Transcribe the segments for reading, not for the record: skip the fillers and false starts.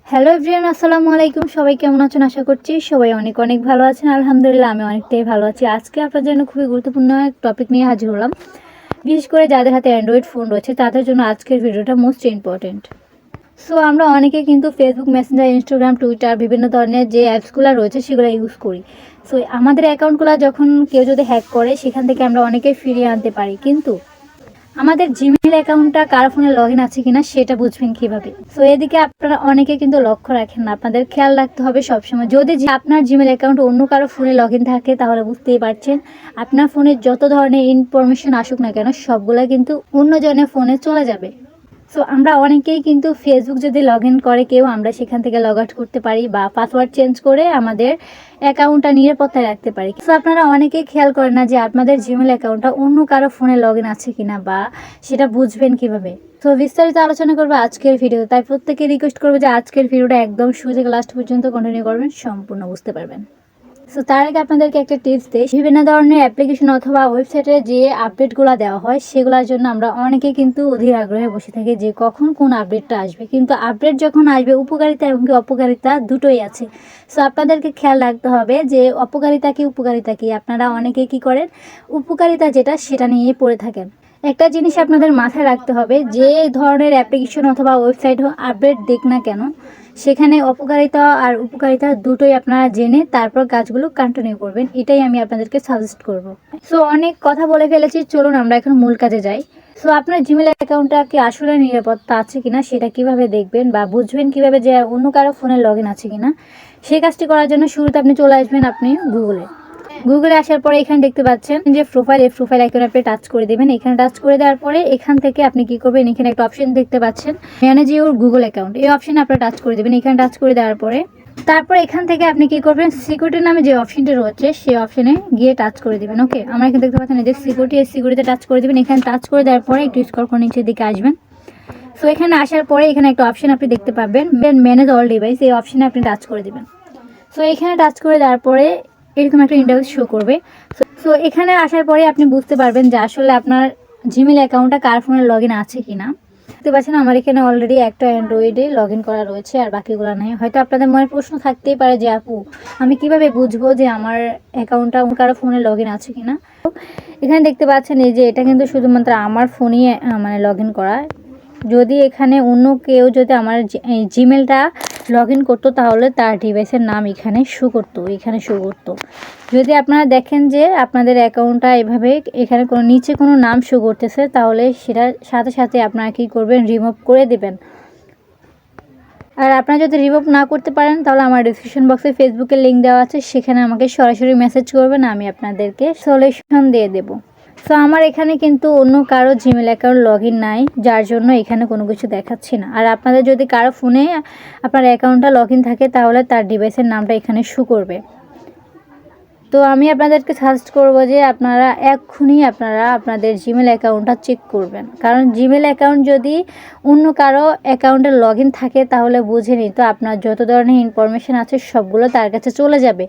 Hello everyone, আসসালামু আলাইকুম। সবাই কেমন আছেন? আশা করছি সবাই অনেক অনেক ভালো আছেন। আলহামদুলিল্লাহ আমি অনেকটাই ভালো আছি। আজকে আপনাদের জন্য খুবই গুরুত্বপূর্ণ এক টপিক নিয়ে হাজির হলাম। বিশেষ করে যাদের হাতে অ্যান্ড্রয়েড ফোন রয়েছে তাদের জন্য আজকের ভিডিওটা মোস্ট ইম্পর্টেন্ট। সো আমরা অনেকে কিন্তু ফেসবুক, মেসেঞ্জার, ইনস্টাগ্রাম, টুইটার বিভিন্ন ধরনের যে অ্যাপসগুলো রয়েছে সেগুলো ইউজ করি। সো আমাদের অ্যাকাউন্টগুলো যখন কেউ যদি হ্যাক করে সেখান থেকে আমরা অনেকেই ফিরিয়ে আনতে পারি, কিন্তু আমাদের জিমেল অ্যাকাউন্টটা কার ফোনে লগ ইন আছে কিনা সেটা বুঝবেন কিভাবে? সো এদিকে আপনারা অনেকে কিন্তু লক্ষ্য রাখেন না, আপনাদের খেয়াল রাখতে হবে সবসময়। যদি আপনার জিমেল অ্যাকাউন্ট অন্য কারো ফোনে লগ ইন থাকে তাহলে বুঝতেই পারছেন আপনার ফোনে যত ধরনের ইনফরমেশন আসুক না কেন সবগুলো কিন্তু অন্যজনের ফোনে চলে যাবে। সো আমরা অনেকেই কিন্তু ফেসবুক যদি লগ ইন করে কেউ, আমরা সেখান থেকে লগ আউট করতে পারি বা পাসওয়ার্ড চেঞ্জ করে আমাদের অ্যাকাউন্টটা নিরাপত্তায় রাখতে পারি। সো আপনারা অনেকেই খেয়াল করেন না যে আপনাদের জিমেল অ্যাকাউন্টটা অন্য কারো ফোনে লগ ইন আছে কিনা বা সেটা বুঝবেন কিভাবে। তো বিস্তারিত আলোচনা করবো আজকের ভিডিওতে, তাই প্রত্যেকে রিকোয়েস্ট করবো যে আজকের ভিডিওটা একদম শুরু থেকে লাস্ট পর্যন্ত কন্টিনিউ করবেন, সম্পূর্ণ বুঝতে পারবেন। সো তার আগে আপনাদেরকে একটা টিপস দিই। বিভিন্ন ধরনের অ্যাপ্লিকেশন অথবা ওয়েবসাইটে যে আপডেটগুলো দেওয়া হয় সেগুলোর জন্য আমরা অনেকে কিন্তু অধীর আগ্রহে বসে থাকি যে কখন কোন আপডেটটা আসবে। কিন্তু আপডেট যখন আসবে উপকারিতা এবং অপকারিতা দুটোই আছে। সো আপনাদেরকে খেয়াল রাখতে হবে যে অপকারিতা কি উপকারিতা কি। আপনারা অনেকে কি করেন, উপকারিতা যেটা সেটা নিয়ে পড়ে থাকেন। একটা জিনিস আপনাদের মাথায় রাখতে হবে, যে ধরনের অ্যাপ্লিকেশন অথবা ওয়েবসাইট আপডেট দেখ না কেন সেখানে অপকারিতা আর উপকারিতা দুটোই আপনারা জেনে তারপর কাজগুলো কন্টিনিউ করবেন, এটাই আমি আপনাদেরকে সাজেস্ট করব। সো অনেক কথা বলে ফেলেছি, চলুন আমরা এখন মূল কাজে যাই। সো আপনার জিমেল অ্যাকাউন্টটা কি আসলে নিরাপত্তা আছে কিনা সেটা কিভাবে দেখবেন বা বুঝবেন কিভাবে যে অন্য কারো ফোনে লগ ইন আছে কিনা, সেই কাজটি করার জন্য শুরুতে আপনি চলে আসবেন আপনি গুগলে আসার পরে এখানে দেখতে পাচ্ছেন যে প্রোফাইল আইকনে আপনি টাচ করে দেবেন। এখানে টাচ করে দেওয়ার পরে এখান থেকে আপনি কি করবেন, এখানে একটা অপশন দেখতে পাচ্ছেন ম্যানেজ ইউর গুগল অ্যাকাউন্ট, এই অপশনে আপনি টাচ করে দেবেন। এখানে টাচ করে দেওয়ার পরে তারপর এখান থেকে আপনি কি করবেন, সিকিউরিটি নামে যে অপশনটা রয়েছে সেই অপশনে গিয়ে টাচ করে দেবেন। ওকে, আমরা এখানে দেখতে পাচ্ছেন যে সিকিউরিটিতে টাচ করে দেবেন। এখানে টাচ করে দেওয়ার পরে একটু স্ক্রল করে নিচের দিকে আসবেন। সো এখানে আসার পরে এখানে একটা অপশন আপনি দেখতে পাবেন ম্যানেজ অল ডিভাইস, এই অপশনে আপনি টাচ করে দেবেন। সো এখানে টাচ করে দেওয়ার পরে এরকম একটা ইন্টারফেস শো করবে। সো এখানে আসার পরে আপনি বুঝতে পারবেন যে আসলে আপনার জিমেল অ্যাকাউন্টটা কার ফোনে লগ ইন আছে কিনা। দেখতে পাচ্ছেন আমার এখানে অলরেডি একটা অ্যান্ড্রয়েডে লগ ইন করা রয়েছে আর বাকিগুলো নেই। হয়তো আপনাদের মনে প্রশ্ন থাকতেই পারে যে আপু আমি কিভাবে বুঝবো যে আমার অ্যাকাউন্টটা কারো ফোনে লগ ইন আছে কিনা। এখানে দেখতে পাচ্ছেন এই যে এটা কিন্তু শুধুমাত্র আমার ফোনই মানে লগ ইন করা। যদি এখানে অন্য কেউ যদি আমার জিমেলটা লগ ইন করতো তাহলে তার ডিভাইসের নাম এখানে শো করতো। যদি আপনারা দেখেন যে আপনাদের অ্যাকাউন্টটা এভাবে এখানে কোনো নিচে কোনো নাম শো করতেছে তাহলে সেটা সাথে সাথে আপনারা কী করবেন, রিমুভ করে দেবেন। আর আপনারা যদি রিমুভ না করতে পারেন তাহলে আমার ডিসক্রিপশন বক্সে ফেসবুকের লিঙ্ক দেওয়া আছে, সেখানে আমাকে সরাসরি মেসেজ করবেন, আমি আপনাদেরকে সলিউশন দিয়ে দেবো। সো আমার এখানে কিন্তু অন্য কারো জিমেল অ্যাকাউন্ট লগ ইন নাই, যার জন্য এখানে কোনো কিছু দেখাচ্ছি না। আর আপনাদের যদি কারো ফোনে আপনার অ্যাকাউন্টটা লগ ইন থাকে তাহলে তার ডিভাইসের নামটা এখানে শো করবে। তো আমি আপনাদেরকে সাজেস্ট করব যে আপনারা এক্ষুনি আপনাদের জিমেল অ্যাকাউন্টটা চেক করবেন, কারণ জিমেল অ্যাকাউন্ট যদি অন্য কারো অ্যাকাউন্টে লগ ইন থাকে তাহলে বুঝে নিন তো আপনার যত ধরনের ইনফরমেশান আছে সবগুলো তার কাছে চলে যাবে।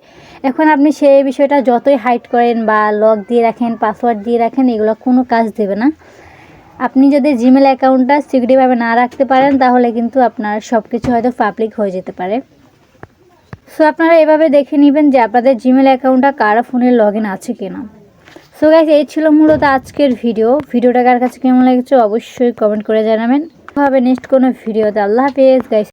এখন আপনি সেই বিষয়টা যতই হাইড করেন বা লক দিয়ে রাখেন, পাসওয়ার্ড দিয়ে রাখেন, এগুলো কোনো কাজ দেবে না। আপনি যদি জিমেল অ্যাকাউন্টটা সিকিউরিটিভাবে না রাখতে পারেন তাহলে কিন্তু আপনার সব কিছু হয়তো পাবলিক হয়ে যেতে পারে। সো আপনারা এভাবে দেখে নেবেন যে আপনাদের জিমেল অ্যাকাউন্টটা কারো ফোনে লগ ইন আছে কিনা। সো গাইস, এই ছিল মূলত আজকের ভিডিওটা কার কাছে কেমন লেগেছে অবশ্যই কমেন্ট করে জানাবেন। হবে নেক্সট কোনো ভিডিওতে। আল্লাহ হাফেজ গাইস।